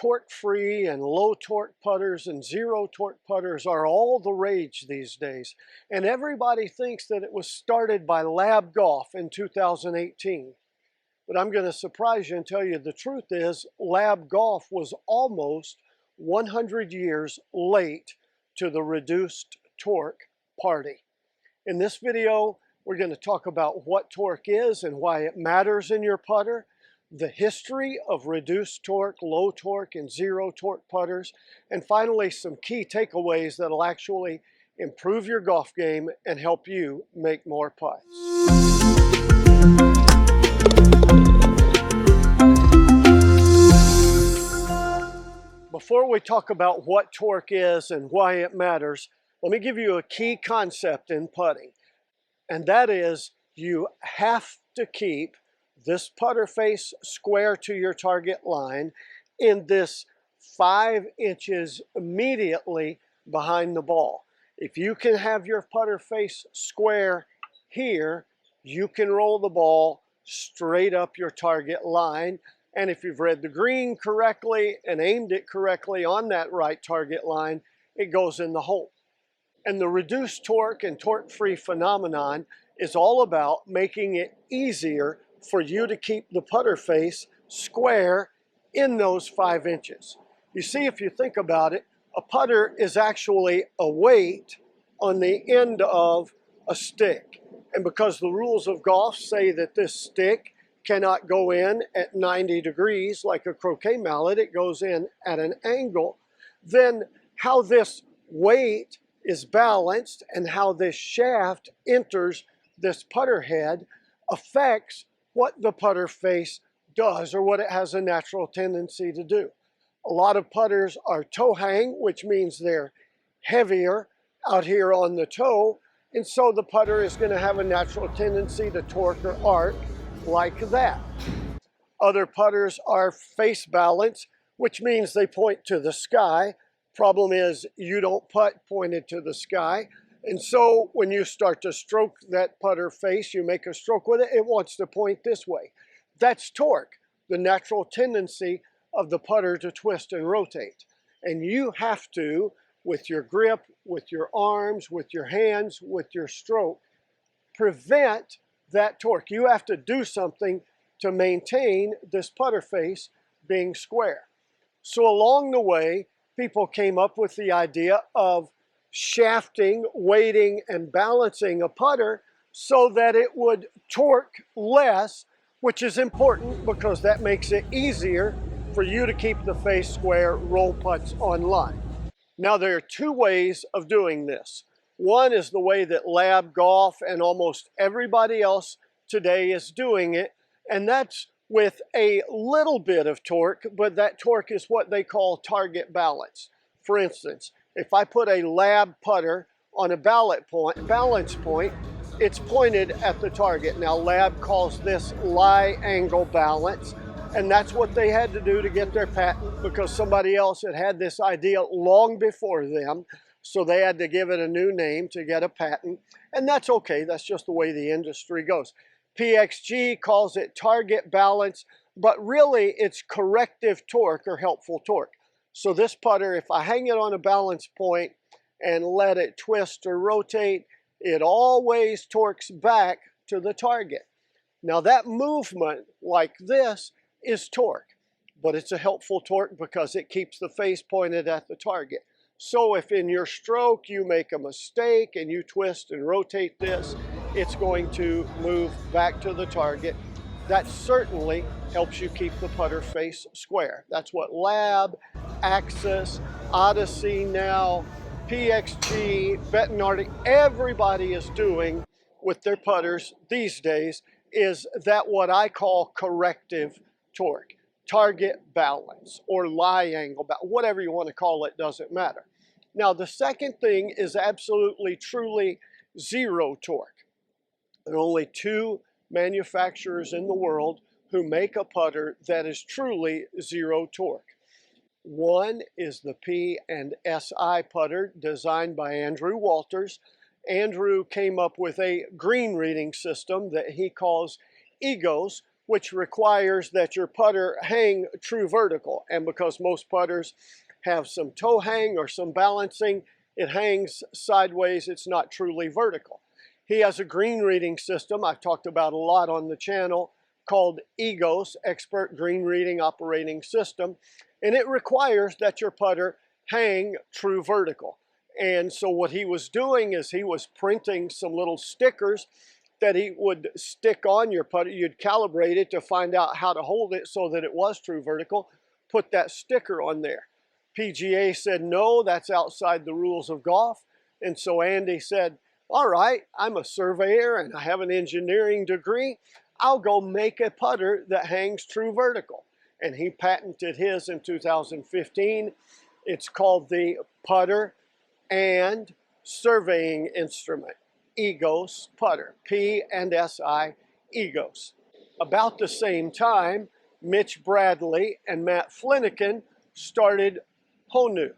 torque-free and low torque putters and zero torque putters are all the rage these days. And everybody thinks that it was started by L.A.B Golf in 2018. But I'm going to surprise you and tell you the truth is L.A.B Golf was almost 100 years late to the reduced torque party. In this video, we're going to talk about what torque is and why it matters in your putter, the history of reduced torque, low torque, and zero torque putters, and finally some key takeaways that'll actually improve your golf game and help you make more putts. Before we talk about what torque is and why it matters, let me give you a key concept in putting. And that is, you have to keep this putter face square to your target line in this 5 inches immediately behind the ball. If you can have your putter face square here, you can roll the ball straight up your target line. And if you've read the green correctly and aimed it correctly on that right target line, it goes in the hole. And the reduced torque and torque-free phenomenon is all about making it easier for you to keep the putter face square in those 5 inches. You see, if you think about it, a putter is actually a weight on the end of a stick. And because the rules of golf say that this stick cannot go in at 90 degrees like a croquet mallet, it goes in at an angle, then how this weight is balanced and how this shaft enters this putter head affects what the putter face does or what it has a natural tendency to do. A lot of putters are toe hang, which means they're heavier out here on the toe, and so the putter is going to have a natural tendency to torque or arc like that. Other putters are face balance, which means they point to the sky. Problem is, you don't putt pointed to the sky. And so when you start to stroke that putter face, you make a stroke with it, it wants to point this way. That's torque, the natural tendency of the putter to twist and rotate. And you have to, with your grip, with your arms, with your hands, with your stroke, prevent that torque. You have to do something to maintain this putter face being square. So along the way, people came up with the idea of shafting, weighting, and balancing a putter so that it would torque less, which is important because that makes it easier for you to keep the face square, roll putts on line. Now there are two ways of doing this. One is the way that L.A.B Golf and almost everybody else today is doing it, and that's with a little bit of torque, but that torque is what they call target balance. For instance, if I put a L.A.B putter on a balance point, it's pointed at the target. Now L.A.B calls this lie angle balance, and that's what they had to do to get their patent because somebody else had had this idea long before them, so they had to give it a new name to get a patent, and that's okay. That's just the way the industry goes. PXG calls it target balance, but really it's corrective torque or helpful torque. So this putter, if I hang it on a balance point and let it twist or rotate, it always torques back to the target. Now that movement like this is torque, but it's a helpful torque because it keeps the face pointed at the target. So if in your stroke you make a mistake and you twist and rotate this, it's going to move back to the target. That certainly helps you keep the putter face square. That's what L.A.B, Axis, Odyssey now, PXG, Bettinardi, everybody is doing with their putters these days is that what I call corrective torque. Target balance or lie angle, whatever you want to call it, doesn't matter. Now the second thing is absolutely truly zero torque. There are only two manufacturers in the world who make a putter that is truly zero torque. One is the P&SI putter designed by Andrew Walters. Andrew came up with a green reading system that he calls EGOS, which requires that your putter hang true vertical. And because most putters have some toe hang or some balancing, it hangs sideways, it's not truly vertical. He has a green reading system I've talked about a lot on the channel called EGOS, Expert Green Reading Operating System, and it requires that your putter hang true vertical. And so what he was doing is he was printing some little stickers that he would stick on your putter. You'd calibrate it to find out how to hold it so that it was true vertical, put that sticker on there. PGA said, no, that's outside the rules of golf. And so Andy said, all right, I'm a surveyor and I have an engineering degree. I'll go make a putter that hangs true vertical. And he patented his in 2015. It's called the Putter and Surveying Instrument, EGOS putter, P&SI, EGOS. About the same time, Mitch Bradley and Matt Flanagan started HONU.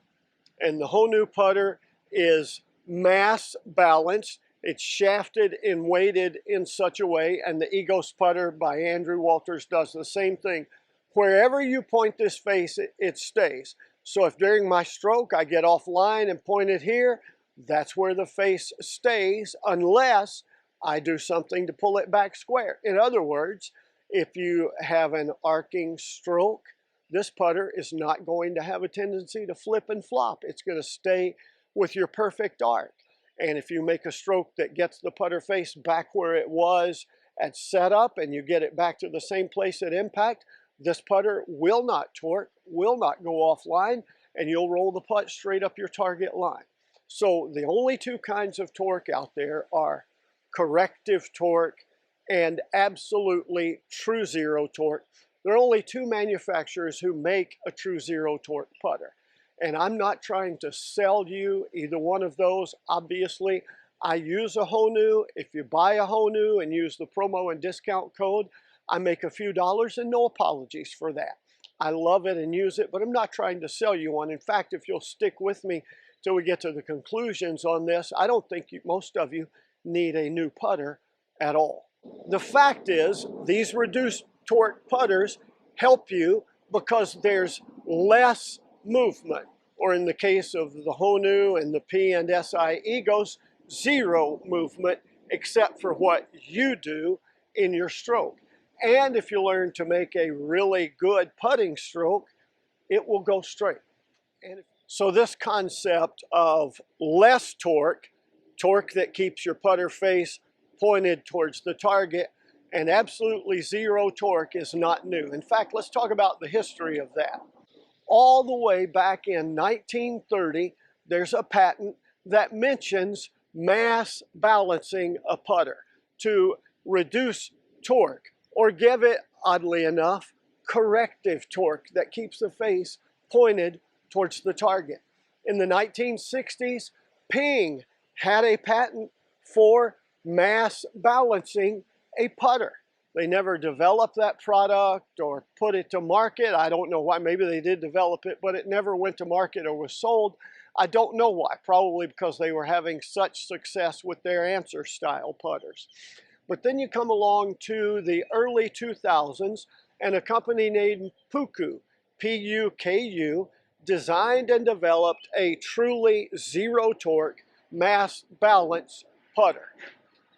And the HONU putter is mass balanced. It's shafted and weighted in such a way, and the EGOS putter by Andrew Walters does the same thing. Wherever you point this face, it stays. So if during my stroke I get offline and point it here, that's where the face stays unless I do something to pull it back square. In other words, if you have an arcing stroke, this putter is not going to have a tendency to flip and flop. It's going to stay with your perfect arc. And if you make a stroke that gets the putter face back where it was at setup and you get it back to the same place at impact, this putter will not torque, will not go offline, and you'll roll the putt straight up your target line. So the only two kinds of torque out there are corrective torque and absolutely true zero torque. There are only two manufacturers who make a true zero torque putter. And I'm not trying to sell you either one of those. Obviously, I use a HONU. If you buy a HONU and use the promo and discount code, I make a few dollars and no apologies for that. I love it and use it, but I'm not trying to sell you one. In fact, if you'll stick with me till we get to the conclusions on this, I don't think most of you need a new putter at all. The fact is, these reduced torque putters help you because there's less movement, or in the case of the HONU and the P&SI EGOS, zero movement except for what you do in your stroke. And if you learn to make a really good putting stroke, it will go straight. And so this concept of less torque, torque that keeps your putter face pointed towards the target, and absolutely zero torque is not new. In fact, let's talk about the history of that. All the way back in 1930, there's a patent that mentions mass balancing a putter to reduce torque or give it, oddly enough, corrective torque that keeps the face pointed towards the target. In the 1960s, Ping had a patent for mass balancing a putter. They never developed that product or put it to market. I don't know why. Maybe they did develop it, but it never went to market or was sold. I don't know why. Probably because they were having such success with their answer style putters. But then you come along to the early 2000s, and a company named Puku, P-U-K-U, designed and developed a truly zero torque mass balance putter.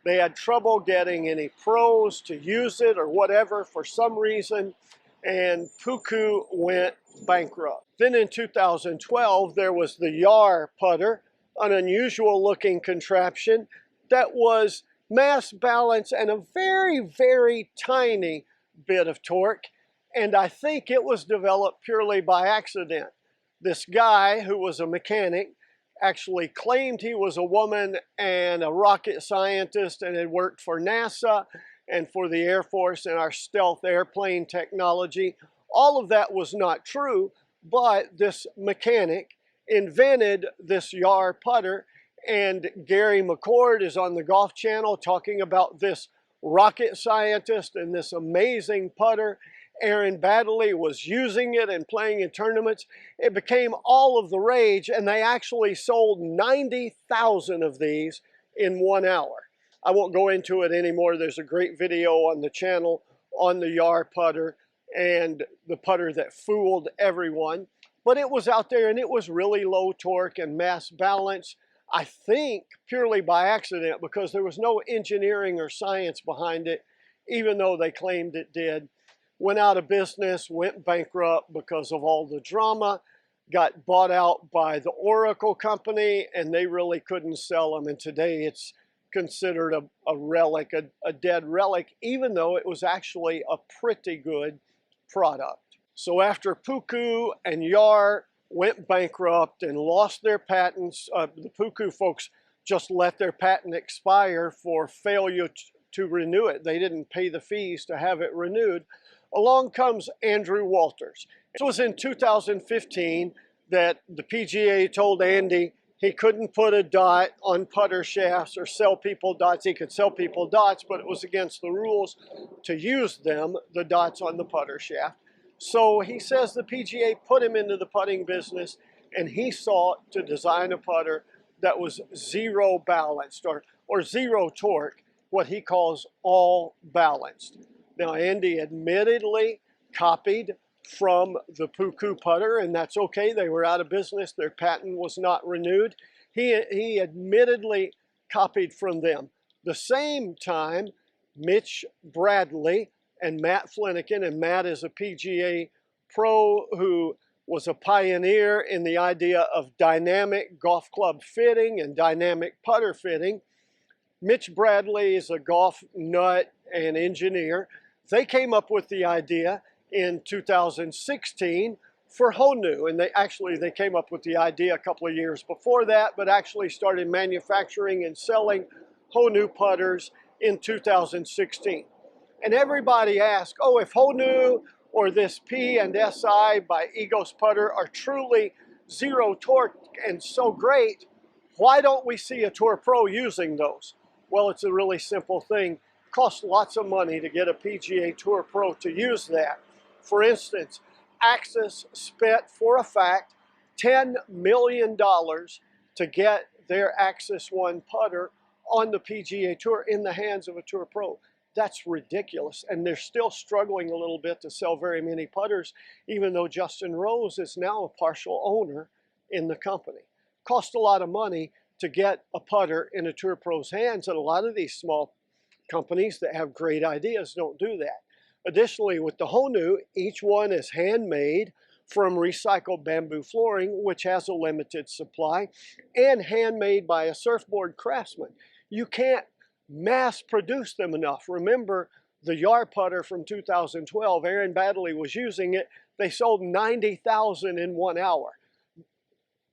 They had trouble getting any pros to use it or whatever for some reason, and Puku went bankrupt. Then in 2012, there was the Yar putter, an unusual looking contraption that was mass balance and a very, very tiny bit of torque, and I think it was developed purely by accident. This guy, who was a mechanic, actually claimed he was a woman and a rocket scientist and had worked for NASA and for the Air Force and our stealth airplane technology. All of that was not true, but this mechanic invented this Yar putter, and Gary McCord is on the Golf Channel talking about this rocket scientist and this amazing putter. Aaron Baddeley was using it and playing in tournaments. It became all of the rage, and they actually sold 90,000 of these in 1 hour. I won't go into it anymore. There's a great video on the channel on the Yar putter and the putter that fooled everyone. But it was out there and it was really low torque and mass balance, I think purely by accident, because there was no engineering or science behind it, even though they claimed it did. Went out of business, went bankrupt because of all the drama, got bought out by the Oracle company, and they really couldn't sell them. And today it's considered a relic, a dead relic, even though it was actually a pretty good product. So after Puku and Yar went bankrupt and lost their patents, the Puku folks just let their patent expire for failure to renew it. They didn't pay the fees to have it renewed. Along comes Andrew Walters. It was in 2015 that the PGA told Andy he couldn't put a dot on putter shafts or sell people dots. He could sell people dots, but it was against the rules to use them, the dots on the putter shaft. So he says the PGA put him into the putting business, and he sought to design a putter that was zero balanced or zero torque, what he calls all balanced. Now, Andy admittedly copied from the Puku putter, and that's okay. They were out of business. Their patent was not renewed. He admittedly copied from them. The same time, Mitch Bradley and Matt Flanagan, and Matt is a PGA pro who was a pioneer in the idea of dynamic golf club fitting and dynamic putter fitting. Mitch Bradley is a golf nut and engineer. They came up with the idea in 2016 for HONU, and they came up with the idea a couple of years before that, but actually started manufacturing and selling HONU putters in 2016. And everybody asked, oh, if HONU or this P and SI by Egos putter are truly zero torque and so great, why don't we see a Tour Pro using those? Well, it's a really simple thing. It costs lots of money to get a PGA Tour Pro to use that. For instance, Axis spent, for a fact, $10 million to get their Axis 1 putter on the PGA Tour in the hands of a Tour Pro. That's ridiculous, and they're still struggling a little bit to sell very many putters, even though Justin Rose is now a partial owner in the company. Cost a lot of money to get a putter in a Tour Pro's hands, and a lot of these small companies that have great ideas don't do that. Additionally, with the HONU, each one is handmade from recycled bamboo flooring, which has a limited supply, and handmade by a surfboard craftsman. You can't mass produce them enough. Remember the Yar putter from 2012, Aaron Baddeley was using it. They sold 90,000 in 1 hour.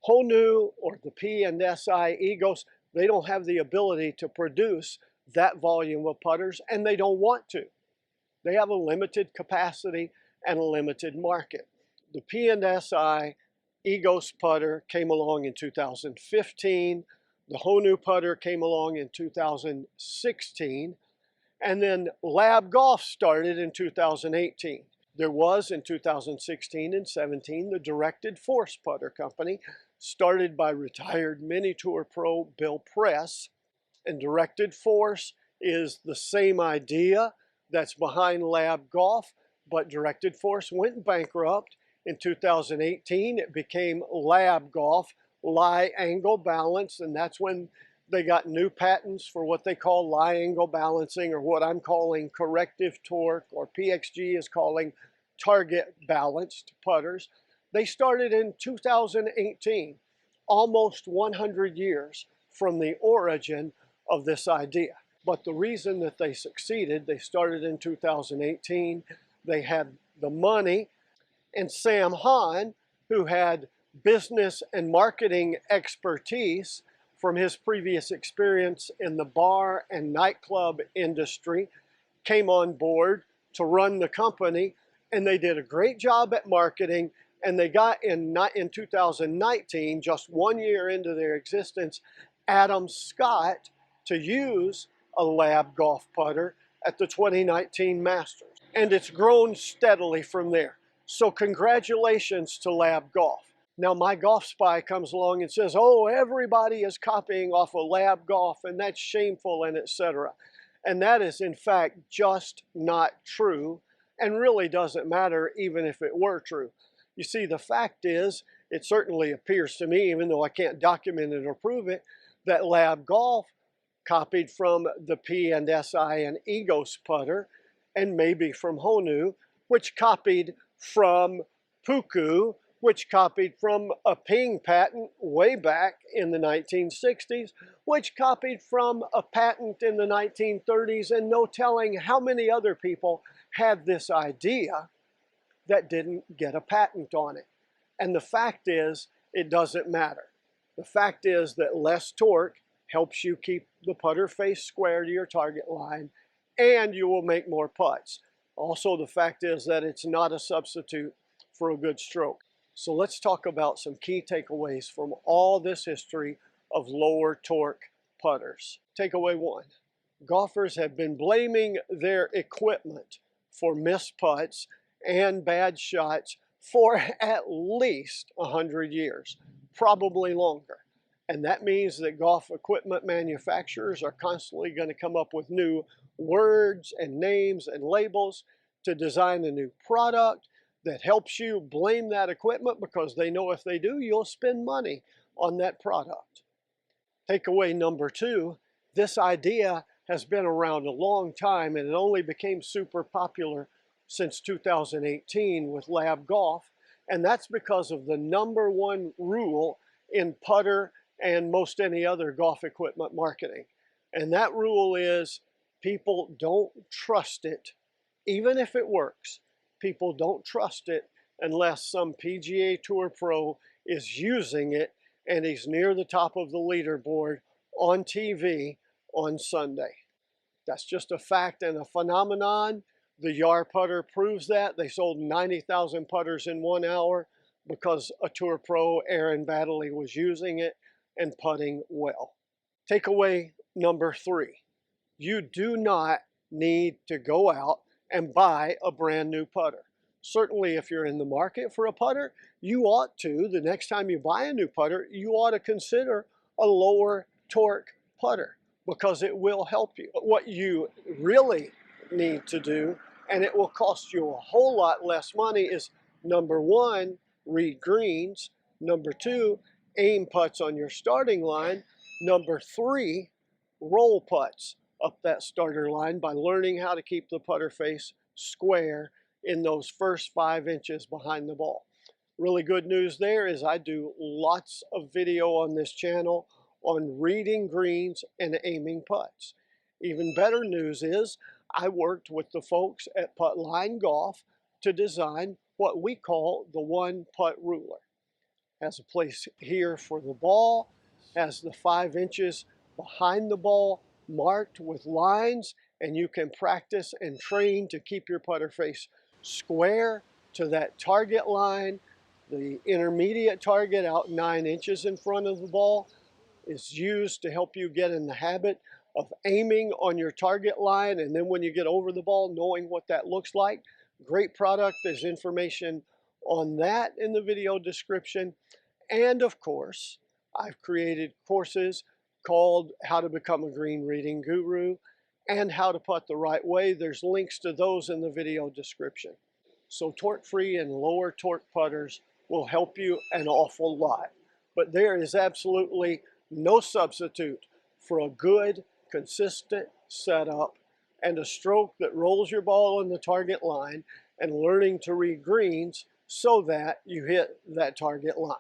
HONU or the P and SI Egos, they don't have the ability to produce that volume of putters, and they don't want to. They have a limited capacity and a limited market. The P and SI Egos putter came along in 2015. The HONU putter came along in 2016. And then L.A.B Golf started in 2018. There was in 2016 and 17 the Directed Force putter company, started by retired mini tour pro Bill Press. And Directed Force is the same idea that's behind L.A.B Golf, but Directed Force went bankrupt in 2018. It became L.A.B Golf, lie angle balance, and that's when they got new patents for what they call lie angle balancing, or what I'm calling corrective torque, or PXG is calling target balanced putters. They started in 2018, almost 100 years from the origin of this idea. But the reason that they succeeded, they started in 2018, they had the money, and Sam Hahn, who had business and marketing expertise from his previous experience in the bar and nightclub industry, came on board to run the company, and they did a great job at marketing, and they got in 2019, just 1 year into their existence, Adam Scott to use a L.A.B golf putter at the 2019 Masters. And it's grown steadily from there. So congratulations to L.A.B Golf. Now my golf spy comes along and says, oh, everybody is copying off of L.A.B Golf and that's shameful and etc. And that is in fact just not true, and really doesn't matter even if it were true. You see, the fact is, it certainly appears to me, even though I can't document it or prove it, that L.A.B Golf copied from the P&SI and Egos putter, and maybe from HONU, which copied from Puku, which copied from a Ping patent way back in the 1960s, which copied from a patent in the 1930s, and no telling how many other people had this idea that didn't get a patent on it. And the fact is, it doesn't matter. The fact is that less torque helps you keep the putter face square to your target line, and you will make more putts. Also, the fact is that it's not a substitute for a good stroke. So let's talk about some key takeaways from all this history of lower torque putters. Takeaway 1. Golfers have been blaming their equipment for missed putts and bad shots for at least 100 years, probably longer. And that means that golf equipment manufacturers are constantly going to come up with new words and names and labels to design a new product that helps you blame that equipment, because they know if they do, you'll spend money on that product. Takeaway number 2, this idea has been around a long time, and it only became super popular since 2018 with L.A.B Golf, and that's because of the #1 rule in putter and most any other golf equipment marketing. And that rule is, people don't trust it, even if it works. People don't trust it unless some PGA Tour pro is using it and he's near the top of the leaderboard on TV on Sunday. That's just a fact and a phenomenon. The Yar putter proves that. They sold 90,000 putters in 1 hour because a tour pro, Aaron Baddeley, was using it and putting well. Takeaway number 3. You do not need to go out and buy a brand new putter. Certainly if you're in the market for a putter, you ought to, the next time you buy a new putter, you ought to consider a lower torque putter, because it will help you. But what you really need to do, and it will cost you a whole lot less money, is number 1, read greens. Number 2, aim putts on your starting line. Number 3, roll putts up that starter line by learning how to keep the putter face square in those first 5 inches behind the ball. Really good news there is I do lots of video on this channel on reading greens and aiming putts. Even better news is I worked with the folks at Putt Line Golf to design what we call the One Putt Ruler. Has a place here for the ball, has the 5 inches behind the ball marked with lines, and you can practice and train to keep your putter face square to that target line. The intermediate target out 9 inches in front of the ball is used to help you get in the habit of aiming on your target line, and then when you get over the ball, knowing what that looks like. Great product. There's information on that in the video description. And of course, I've created courses called How to Become a Green Reading Guru and How to Putt the Right Way. There's links to those in the video description. So torque-free and lower torque putters will help you an awful lot. But there is absolutely no substitute for a good, consistent setup and a stroke that rolls your ball on the target line, and learning to read greens so that you hit that target line.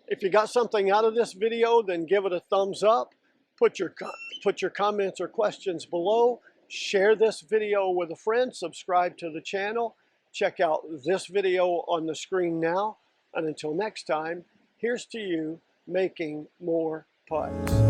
If you got something out of this video, then give it a thumbs up. Put your comments or questions below. Share this video with a friend. Subscribe to the channel. Check out this video on the screen now. And until next time, here's to you making more putts.